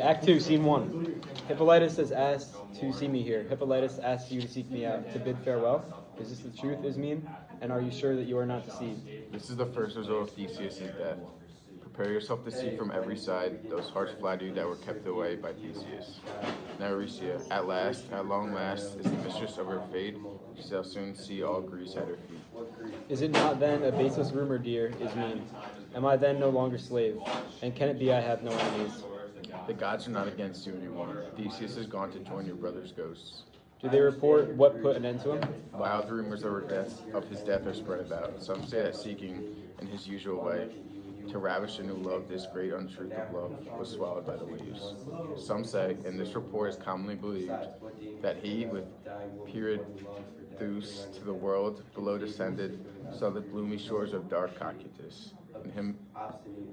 Act 2, Scene 1. Hippolytus has asked to see me here. Hippolytus asks you to seek me out, to bid farewell. Is this the truth, Ismene? And are you sure that you are not deceived? This is the first result of Theseus' death. Prepare yourself to see from every side those hearts flatter you that were kept away by Theseus. Now Eurycia, at long last, is the mistress of her fate. She shall soon see all Greece at her feet. Is it not then a baseless rumor, dear Ismene? Am I then no longer slave? And can it be I have no enemies? The gods are not against you anymore. Theseus has gone to join your brother's ghosts. Do they report what put an end to him? Wild rumors of his death are spread about. Some say that seeking, in his usual way, to ravish a new love, this great untruth of love was swallowed by the waves. Some say, and this report is commonly believed, that he, with Pirithoos to the world below descended, saw the gloomy shores of dark Cocytus,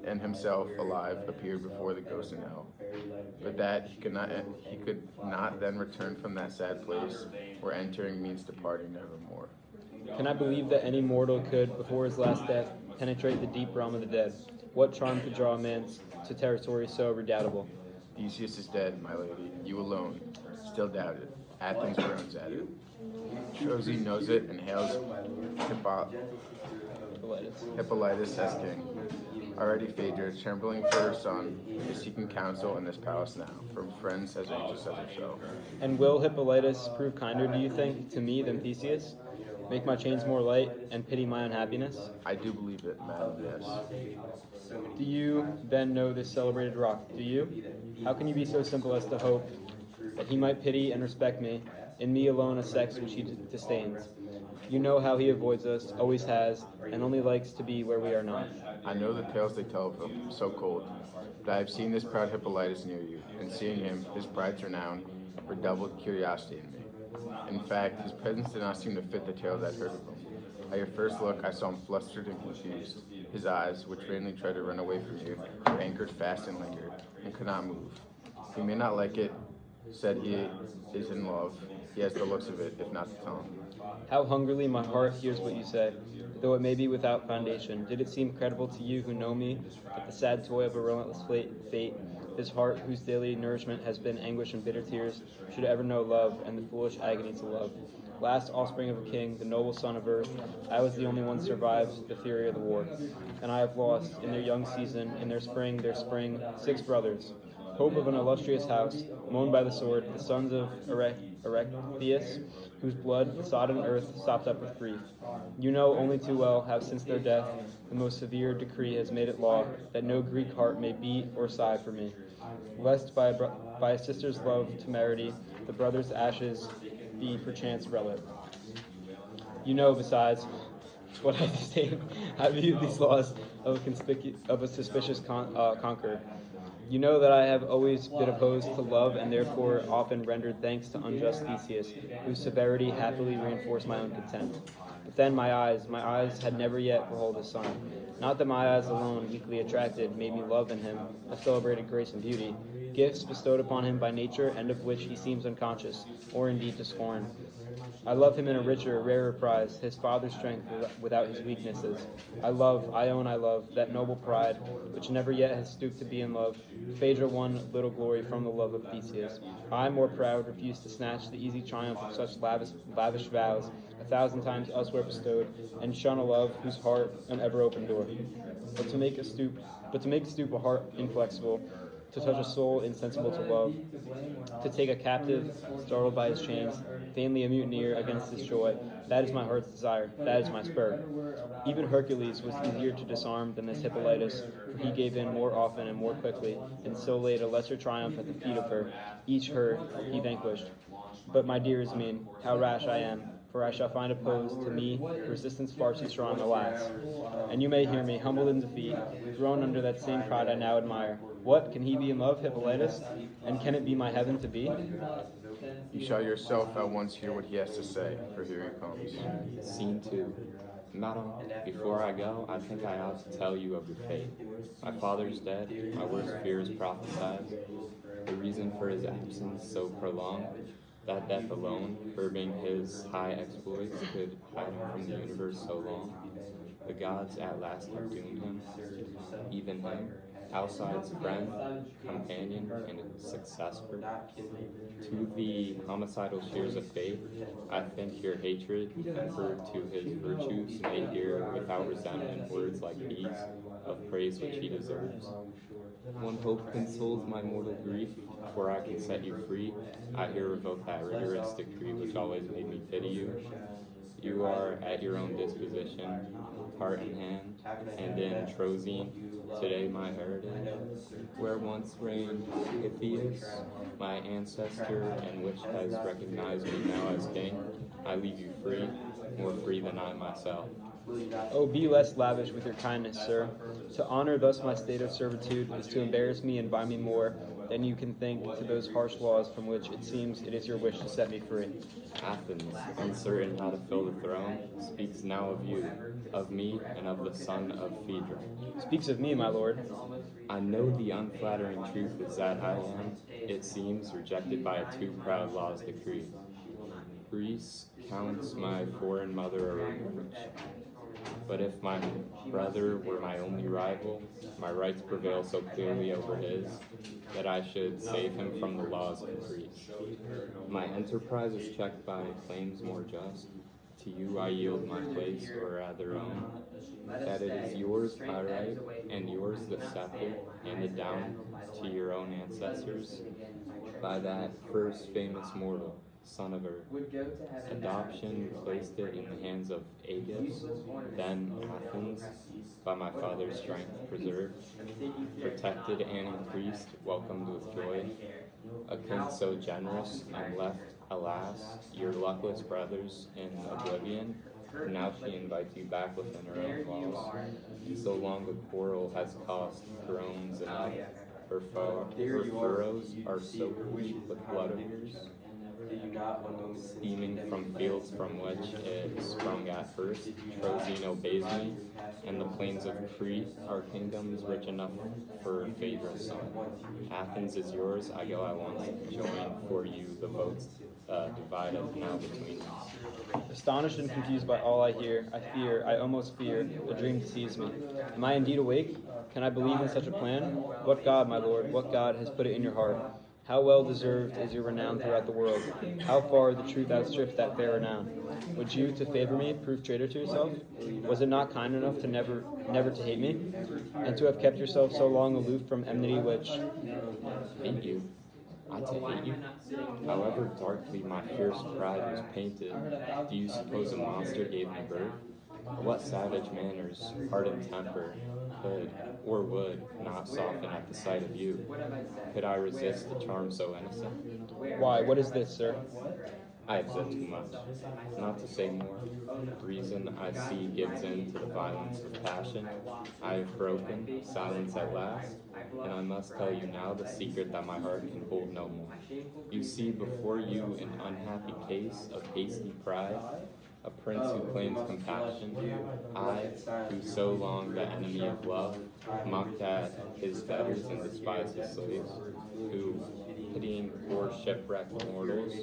and himself, alive, appeared before the ghost in hell. But that he could not then return from that sad place, where entering means departing nevermore. Can I believe that any mortal could, before his last death, penetrate the deep realm of the dead? What charm could draw a man to territory so redoubtable? Theseus is dead, my lady. You alone still doubt it. Athens groans at it. Trozy knows it and hails Hippolytus as king. Already Phaedra, trembling for her son, is seeking counsel in this palace now, from friends as anxious as herself. And will Hippolytus prove kinder, do you think, to me than Theseus? Make my chains more light and pity my unhappiness? I do believe it, madam, yes. Do you then know this celebrated rock? Do you? How can you be so simple as to hope that he might pity and respect me, in me alone a sex which he disdains? You know how he avoids us, always has, and only likes to be where we are not. I know the tales they tell of him, so cold, but I have seen this proud Hippolytus near you, and seeing him, his pride's renown, redoubled curiosity in me. In fact, his presence did not seem to fit the tales I'd heard of him. At your first look, I saw him flustered and confused. His eyes, which vainly tried to run away from you, were anchored fast and lingered, and could not move. He may not like it, said he is in love. He has the looks of it, if not the tongue. How hungrily my heart hears what you say, though it may be without foundation. Did it seem credible to you who know me, that the sad toil of a relentless fate, this heart whose daily nourishment has been anguish and bitter tears, should ever know love and the foolish agony to love? Last offspring of a king, the noble son of earth, I was the only one survived the fury of the war. And I have lost, in their young season, in their spring, 6 brothers. Hope of an illustrious house, mown by the sword, the sons of Erechtheus, whose blood, sodden earth, sopped up with grief. You know only too well how since their death, the most severe decree has made it law that no Greek heart may beat or sigh for me, lest by a sister's love temerity, the brother's ashes be perchance relic. You know, besides, what I disdain, I view these laws of a suspicious conqueror. You know that I have always been opposed to love, and therefore often rendered thanks to unjust Theseus, whose severity happily reinforced my own contempt. But then my eyes had never yet beheld his son. Not that my eyes alone, weakly attracted, made me love in him a celebrated grace and beauty, gifts bestowed upon him by nature, and of which he seems unconscious, or indeed to scorn. I love him in a richer, rarer prize, his father's strength without his weaknesses. I own I love, that noble pride, which never yet has stooped to be in love. Phaedra won little glory from the love of Theseus. I, more proud, refuse to snatch the easy triumph of such lavish vows, 1,000 times elsewhere bestowed, and shun a love whose heart an ever open door. But to make stoop a heart inflexible, to touch a soul insensible to love, to take a captive, startled by his chains, vainly a mutineer against his joy, that is my heart's desire, that is my spur. Even Hercules was easier to disarm than this Hippolytus, for he gave in more often and more quickly, and so laid a lesser triumph at the feet of her, each her he vanquished. But my dear Ismene, how rash I am, for I shall find opposed to me resistance far too strong, alas. And you may hear me, humbled in defeat, thrown under that same pride I now admire. What, can he be in love, Hippolytus? And can it be my heaven to be? You shall yourself at once hear what he has to say, for here he comes. Scene 2. Madam, before I go, I think I ought to tell you of your fate. My father's dead, my worst fears prophesied. The reason for his absence so prolonged, that death alone, curbing his high exploits, could hide him from the universe so long. The gods at last have doomed him, even him, Outside's friend, companion, and successor. To the homicidal shears of fate, I think your hatred, tempered to his virtues, may hear without resentment words like these, of praise which he deserves. One hope consoles my mortal grief, for I can set you free. I here revoke that rigorous decree which always made me pity you. You are at your own disposition, heart in hand, and in Troezene, today my heritage, where once reigned Pythias, my ancestor, and which has recognized me now as king, I leave you free, more free than I myself. Oh, be less lavish with your kindness, sir. To honor thus my state of servitude is to embarrass me and bind me more than you can think to those harsh laws from which it seems it is your wish to set me free. Athens, uncertain how to fill the throne, speaks now of you, of me, and of the son of Phaedra. Speaks of me, my lord. I know the unflattering truth is that I am, it seems, rejected by a too proud law's decree. Greece counts my foreign mother a reproach. But if my brother were my only rival, my rights prevail so clearly over his that I should save him from the laws of Greece. My enterprise is checked by claims more just. To you I yield my place, or rather own, that it is yours by right, and yours the scepter, handed down to your own ancestors by that first famous mortal, son of Earth. Adoption placed it in the hands of Aegis, then Athens, by my father's strength preserved, protected and increased, welcomed with joy. A king so generous, and left, alas, your luckless brothers in oblivion. Now she invites you back within her own walls. So long a quarrel has cost thrones enough. Her furrows are soaked with blood of yours, steaming from fields from which it sprung at first. Troezene obeys me, and the plains of Crete are kingdoms rich enough for Phaedra's son. Athens is yours, I go at once, join for you the votes divided now between us. Astonished and confused by all I hear, I almost fear, a dream deceives me. Am I indeed awake? Can I believe in such a plan? What God, my lord, what God has put it in your heart? How well deserved is your renown throughout the world? How far the truth outstrips that fair renown? Would you, to favor me, prove traitor to yourself? Was it not kind enough to never to hate me, and to have kept yourself so long aloof from enmity which... Hate you? I to hate you? However darkly my fierce pride was painted, do you suppose a monster gave me birth? Or what savage manners, hardened temper, could, or would, not soften at the sight of you? Could I resist a charm so innocent? Why, what is this, sir? I have said too much, not to say more. Reason I see gives in to the violence of passion. I have broken silence at last, and I must tell you now the secret that my heart can hold no more. You see before you an unhappy case of hasty pride, a prince who claims compassion. I, who so long the enemy of love, mocked at his debtors and despised his slaves, who, pitying poor shipwrecked mortals,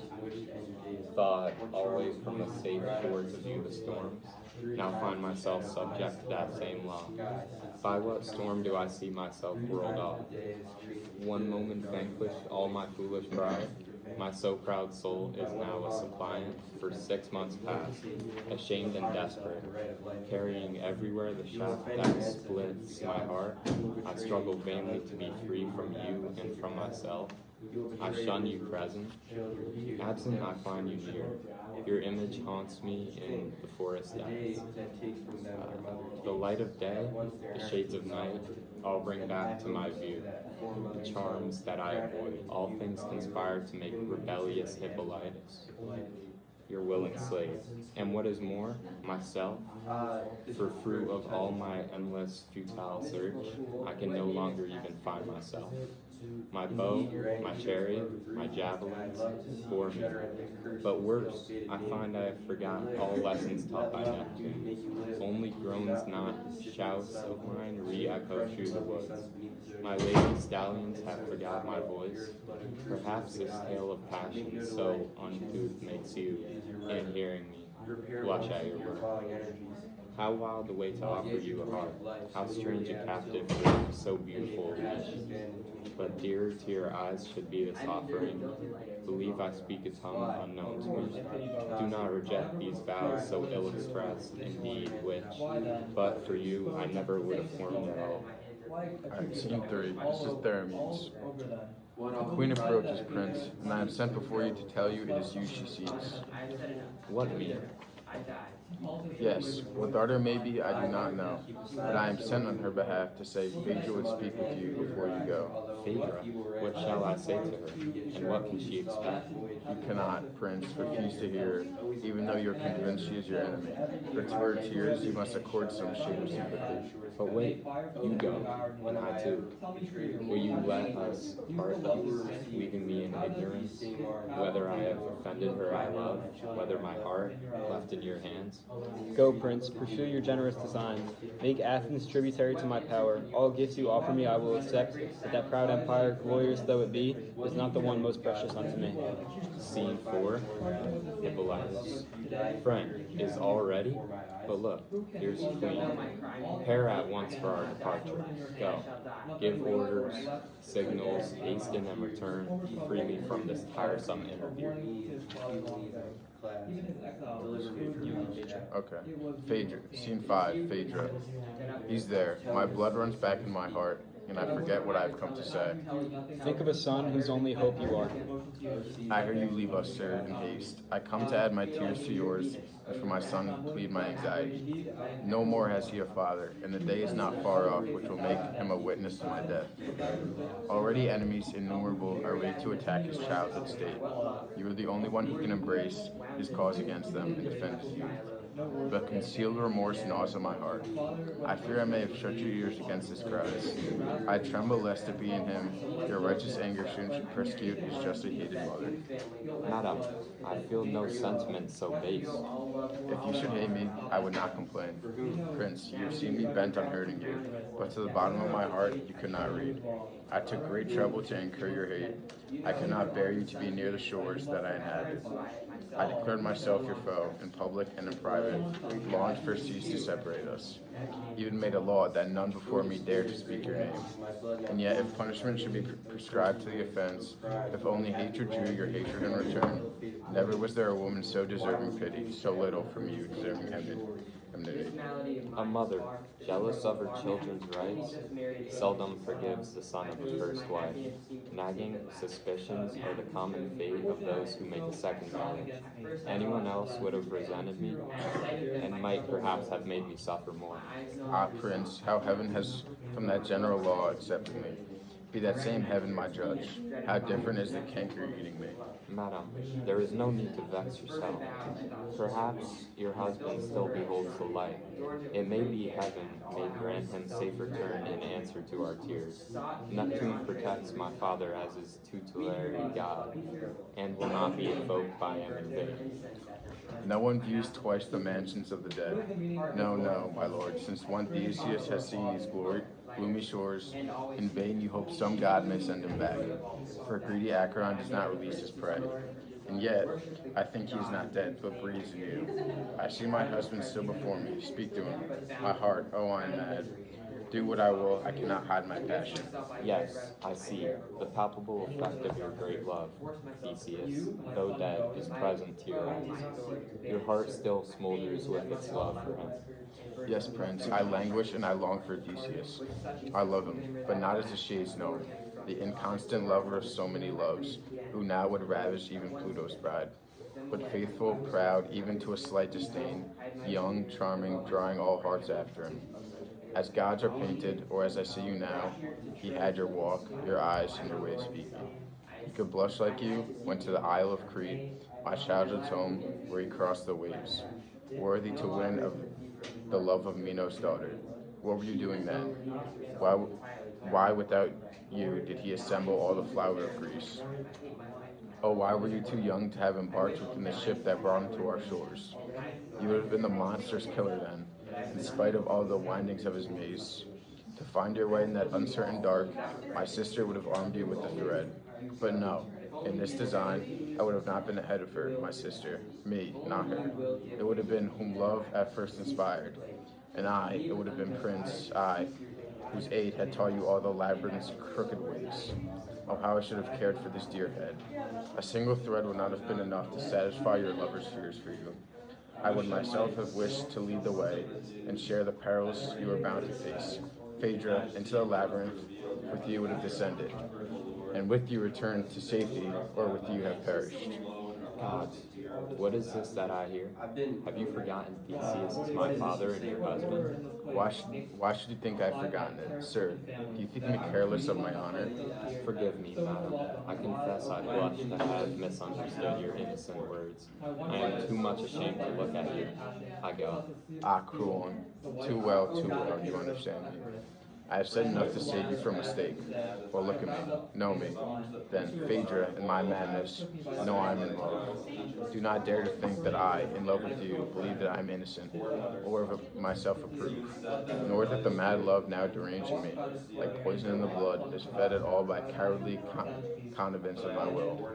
thought always from the safe shores of you the storms, now find myself subject to that same law. By what storm do I see myself whirled off? One moment vanquished all my foolish pride. My so proud soul is now a suppliant for 6 months past, ashamed and desperate, carrying everywhere the shaft that splits my heart. I struggle vainly to be free from you and from myself. I shun you present. Absent, I find you near. Your image haunts me in the forest depths. The light of day, the shades of night, all bring back to my view the charms that I avoid. All things conspire to make rebellious Hippolytus your willing slave. And what is more, myself, for fruit of all my endless futile search, I can no longer even find myself. My bow, my chariot, my javelins bore me. But worse, I find I have forgotten all lessons taught by Neptune. Only groans not, shouts of mine re-echo through the woods. My lady stallions have forgot my voice. Perhaps this tale of passion so uncouth makes you, in hearing me, blush at your work. How wild a way to offer you a heart. How strange a captive for so beautiful a leash. But dearer to your eyes should be this offering. Believe I speak a tongue unknown to me. Do not reject these vows so ill expressed, indeed, which, but for you, I never would have formed at all. Alright, scene 3. This is Therames. The queen approaches, Prince, and I am sent before you to tell you it is you she seeks. What me? Yes, what daughter may be, I do not know, but I am sent on her behalf to say Phaedra would speak with you before you go. Phaedra, what shall I say to her, and what can she expect? You cannot, Prince, refuse to hear her, even though you are convinced she is your enemy. For to her tears you must accord some shade of sympathy. But wait, you go, and I too. Will you let us part thus, leaving me in ignorance, whether I have offended her I love, whether my heart, left in your hands? Go, Prince, pursue your generous designs. Make Athens tributary to my power. All gifts you offer me I will accept, but that proud empire, glorious though it be, is not the one most precious unto me. Scene 4, Hippolytus. Friend, is all ready? But look, here's the queen. Prepare at once for our departure. Go. Give orders, signals, hasten and return. Free me from this tiresome interview. Okay. Phaedra. Scene 5. Phaedra. He's there. My blood runs back in my heart, and I forget what I've come to say. Think of a son whose only hope you are. I hear you leave us, sir, in haste. I come to add my tears to yours, and for my son plead my anxiety. No more has he a father, and the day is not far off which will make him a witness to my death. Already enemies innumerable are ready to attack his childhood state. You are the only one who can embrace his cause against them and defend his youth. But concealed remorse gnaws at my heart. I fear I may have shut your ears against his cries. I tremble lest it be in him your righteous anger soon should persecute his justly hated mother. Madam, I feel no sentiment so base. If you should hate me, I would not complain. Prince, you have seen me bent on hurting you, but to the bottom of my heart you could not read. I took great trouble to incur your hate. I could not bear you to be near the shores that I inhabit. I declared myself your foe, in public and in private. Law and first ceased to separate us. Even made a law that none before me dared to speak your name. And yet, if punishment should be prescribed to the offense, if only hatred drew your hatred in return, never was there a woman so deserving pity, so little from you deserving enmity. A mother, jealous of her children's rights, seldom forgives the son of a first wife. Nagging suspicions are the common fate of those who make a second marriage. Anyone else would have resented me, and might perhaps have made me suffer more. Ah, Prince, how heaven has from that general law accepted me. Be that same heaven my judge. How different is the canker eating me. Madam, there is no need to vex yourself. Perhaps your husband still beholds the light. It may be heaven may grant him safe return in answer to our tears. Neptune protects my father as his tutelary god, and will not be invoked by him in vain. No one views twice the mansions of the dead. No, no, my lord, since one Theseus has seen these gloomy shores, in vain you hope some god may send him back, for greedy Acheron does not release his prey. And yet, I think he is not dead, but breathes in you. I see my husband still before me. Speak to him. My heart, oh, I am mad. Do what I will, I cannot hide my passion. Yes, I see. The palpable effect of your great love, Theseus, though dead, is present to your eyes. Your heart still smolders with its love for him. Yes, Prince, I languish and I long for Theseus. I love him, but not as the shades know him, the inconstant lover of so many loves, who now would ravish even Pluto's bride. But faithful, proud, even to a slight disdain, young, charming, drawing all hearts after him. As gods are painted, or as I see you now, he had your walk, your eyes, and your way of speaking. He could blush like you, went to the Isle of Crete, my childhood's home, where he crossed the waves, worthy to win of the love of Minos' daughter. What were you doing then? Why without you did he assemble all the flower of Greece? Oh, why were you too young to have embarked within the ship that brought him to our shores? You would have been the monster's killer then, in spite of all the windings of his maze. To find your way in that uncertain dark, my sister would have armed you with the thread. But no, in this design, I would have not been ahead of her, my sister. Me, not her. It would have been whom love at first inspired. And it would have been Prince, whose aid had taught you all the labyrinth's crooked ways. Oh, how I should have cared for this dear head. A single thread would not have been enough to satisfy your lover's fears for you. I would myself have wished to lead the way and share the perils you are bound to face. Phaedra, into the labyrinth, with you would have descended, and with you returned to safety, or with you have perished. Gods, what is this that I hear? Have you forgotten Theseus is my father and your husband? Why should you think I've forgotten it? Sir, do you think me careless of my honor? Forgive me, madam. I confess I blush to have misunderstood your innocent words. I am too much ashamed to look at you. I go. Ah, cruel one. Too well, you understand me. I have said enough to save you from mistake. Well, look at me, know me. Then, Phaedra, in my madness, know I am in love. Do not dare to think that I, in love with you, believe that I am innocent, or of myself approve, nor that the mad love now deranging me, like poison in the blood, is fed at all by cowardly connivance of my will.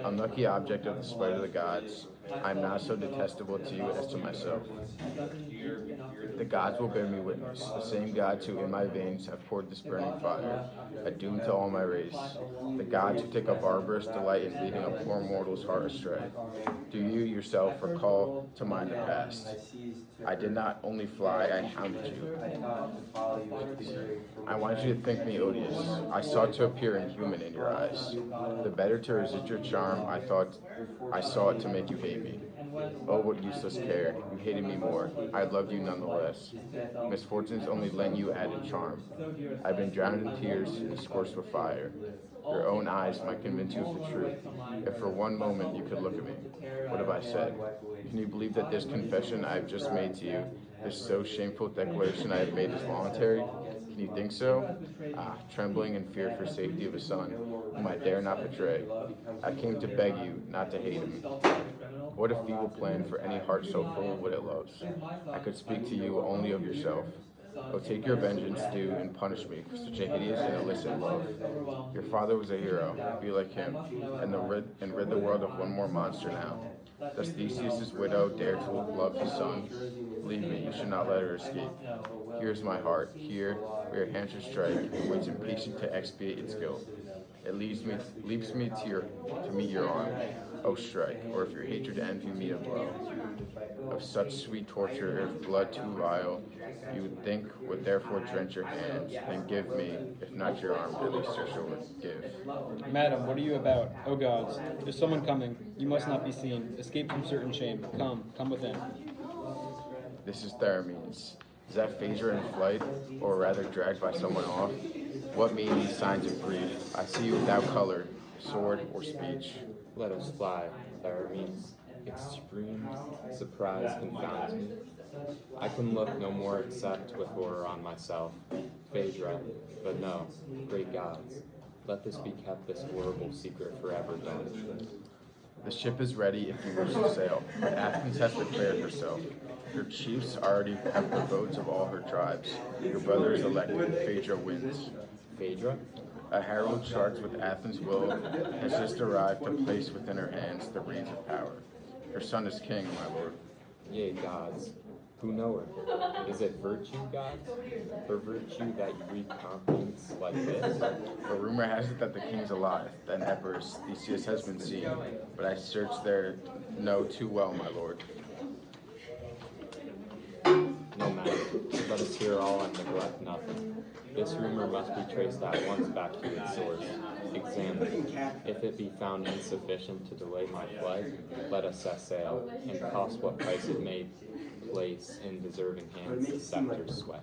Unlucky object of the spite of the gods, I am not so detestable to you as to myself. The gods will bear me witness, the same gods who in my veins have poured this burning fire, a doom to all my race, the gods who take a barbarous delight in leading a poor mortal's heart astray. Do you yourself recall to mind the past? I did not only fly, I hounded you. I wanted you to think me odious. I sought to appear inhuman in your eyes. The better to resist your charm, I saw it to make you hate me. Oh, what useless care. You hated me more. I loved you nonetheless. Misfortunes only lent you added charm. I've been drowned in tears and scorched with fire. Your own eyes might convince you of the truth. If for one moment you could look at me, what have I said? Can you believe that this confession I have just made to you, this so shameful declaration I have made is voluntary? Can you think so? Ah, trembling in fear for safety of a son, whom I dare not betray. I came to beg you not to hate him. What a feeble plan for any heart so full of what it loves. I could speak to you only of yourself. Oh, take your vengeance due and punish me for such a hideous and illicit love. Your father was a hero. Be like him, and rid the world of one more monster now. Does Theseus' widow dare to love his son? Believe me, you should not let her escape. Here is my heart. Here, where your hand should strike, waits impatient to expiate its guilt. It leaps me to meet your arm. Oh, strike, or if your hatred envy me a blow. Of such sweet torture, if blood too vile, you would think would therefore drench your hands, then give me, if not your arm, at least your sword. Give. Madam, what are you about? O gods, there's someone coming. You must not be seen. Escape from certain shame. Come within. This is Theramenes. Is that Phaedra in flight, or rather dragged by someone off? What mean these signs of grief? I see you without color, sword, or speech. Let us fly, Theramenes. Extreme surprise confounds me. I can look no more except with horror on myself. Phaedra, but no, great gods, let this be kept this horrible secret forever done. The ship is ready if you wish to sail. Athens has declared herself. Her chiefs already have the votes of all her tribes. Your brother is elected. Phaedra wins. Phaedra? A herald charged with Athens' will has just arrived to place within her hands the reins of power. Her son is king, my lord. Yea, gods, who know her? Is it virtue, gods? For virtue that you reap confidence like this? A rumor has it that the king's alive, that Epirus, Theseus has been seen, but I searched there know too well, my lord. No matter, let us hear all and neglect nothing. This rumor must be traced at once back to its source. Examine. If it be found insufficient to delay my flight, let us set sail, and cost what price it may place in deserving hands the scepter's sway.